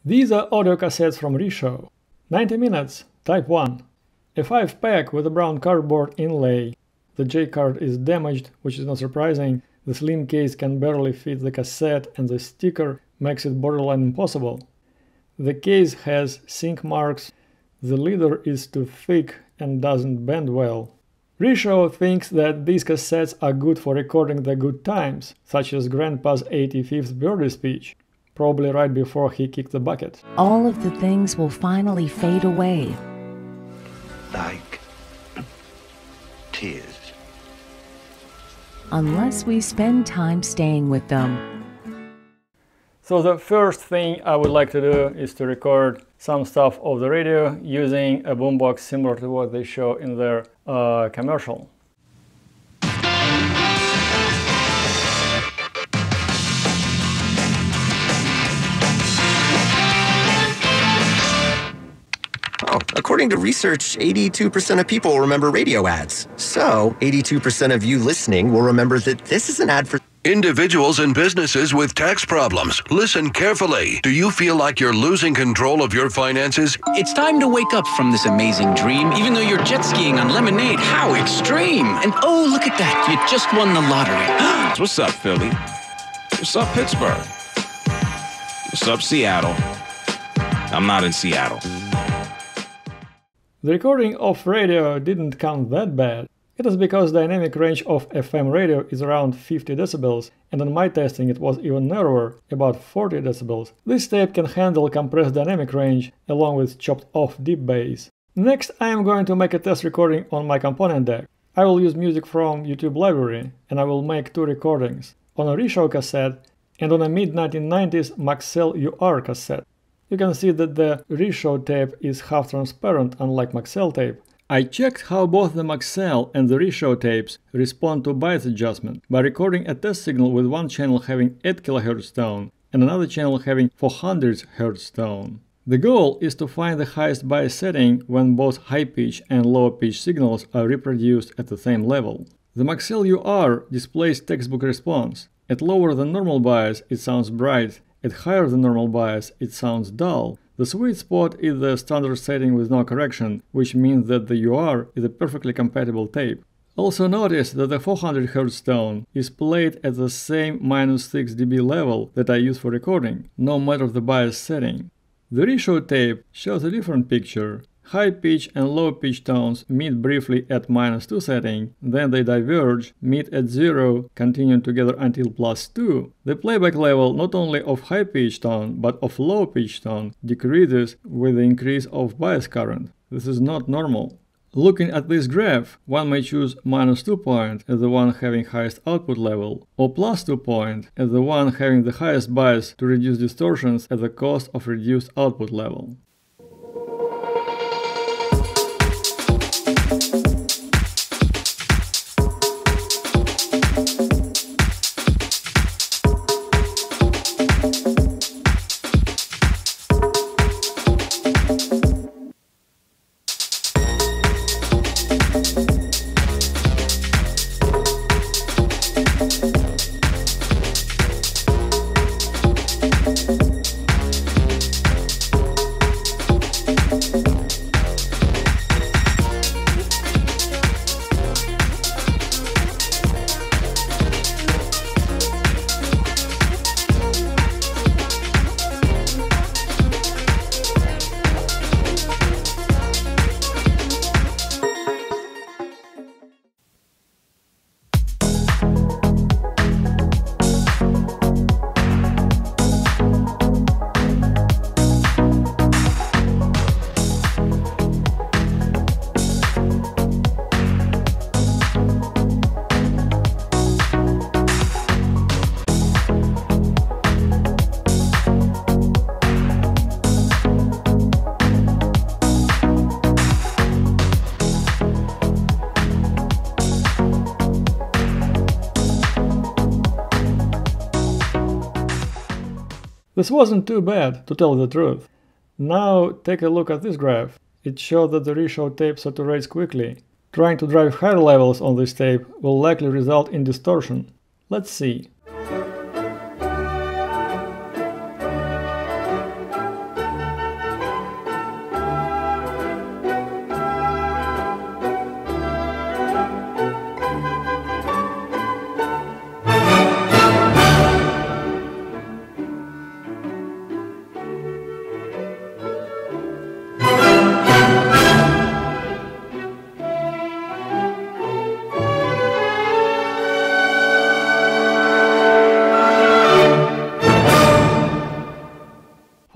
These are audio cassettes from Rishow. 90 minutes, Type 1. A 5-pack with a brown cardboard inlay. The J card is damaged, which is not surprising. The slim case can barely fit the cassette and the sticker makes it borderline impossible. The case has sink marks. The leader is too thick and doesn't bend well. Rishow thinks that these cassettes are good for recording the good times, such as Grandpa's 85th birthday speech, probably right before he kicked the bucket. All of the things will finally fade away. Like tears. Unless we spend time staying with them. So the first thing I would like to do is to record some stuff of the radio using a boombox similar to what they show in their commercial. According to research, 82% of people remember radio ads. So, 82% of you listening will remember that this is an ad for individuals and businesses with tax problems. Listen carefully. Do you feel like you're losing control of your finances? It's time to wake up from this amazing dream, even though you're jet skiing on Lemonade. How extreme! And oh, look at that. You just won the lottery. What's up, Philly? What's up, Pittsburgh? What's up, Seattle? I'm not in Seattle. The recording of radio didn't come that bad. It is because dynamic range of FM radio is around 50 decibels, and in my testing it was even narrower, about 40 decibels. This tape can handle compressed dynamic range along with chopped off deep bass. Next, I am going to make a test recording on my component deck. I will use music from YouTube library, and I will make 2 recordings, on a Rishow cassette and on a mid-1990s Maxell UR cassette. You can see that the Rishow tape is half transparent, unlike Maxell tape. I checked how both the Maxell and the Rishow tapes respond to bias adjustment by recording a test signal with one channel having 8 kHz tone and another channel having 400 Hz tone. The goal is to find the highest bias setting when both high pitch and low pitch signals are reproduced at the same level. The Maxell UR displays textbook response. At lower than normal bias it sounds bright, at higher than normal bias it sounds dull. The sweet spot is the standard setting with no correction, which means that the UR is a perfectly compatible tape. Also notice that the 400 Hz tone is played at the same -6 dB level that I use for recording, no matter the bias setting. The Rishow tape shows a different picture. High pitch and low pitch tones meet briefly at -2 setting, then they diverge, meet at 0, continuing together until +2. The playback level not only of high pitch tone but of low pitch tone decreases with the increase of bias current. This is not normal. Looking at this graph, one may choose -2 point as the one having highest output level, or +2 point as the one having the highest bias to reduce distortions at the cost of reduced output level. This wasn't too bad, to tell the truth. Now take a look at this graph. It shows that the Rishow tape saturates quickly. Trying to drive higher levels on this tape will likely result in distortion. Let's see.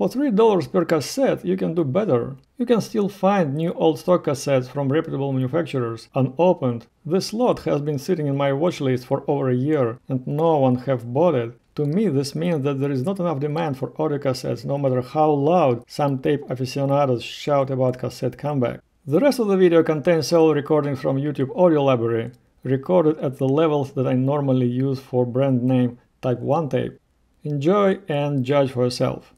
For $3 per cassette, you can do better. You can still find new old stock cassettes from reputable manufacturers unopened. This lot has been sitting in my watchlist for over a year and no one have bought it. To me, this means that there is not enough demand for audio cassettes no matter how loud some tape aficionados shout about cassette comeback. The rest of the video contains several recordings from YouTube Audio Library, recorded at the levels that I normally use for brand name Type 1 tape. Enjoy and judge for yourself.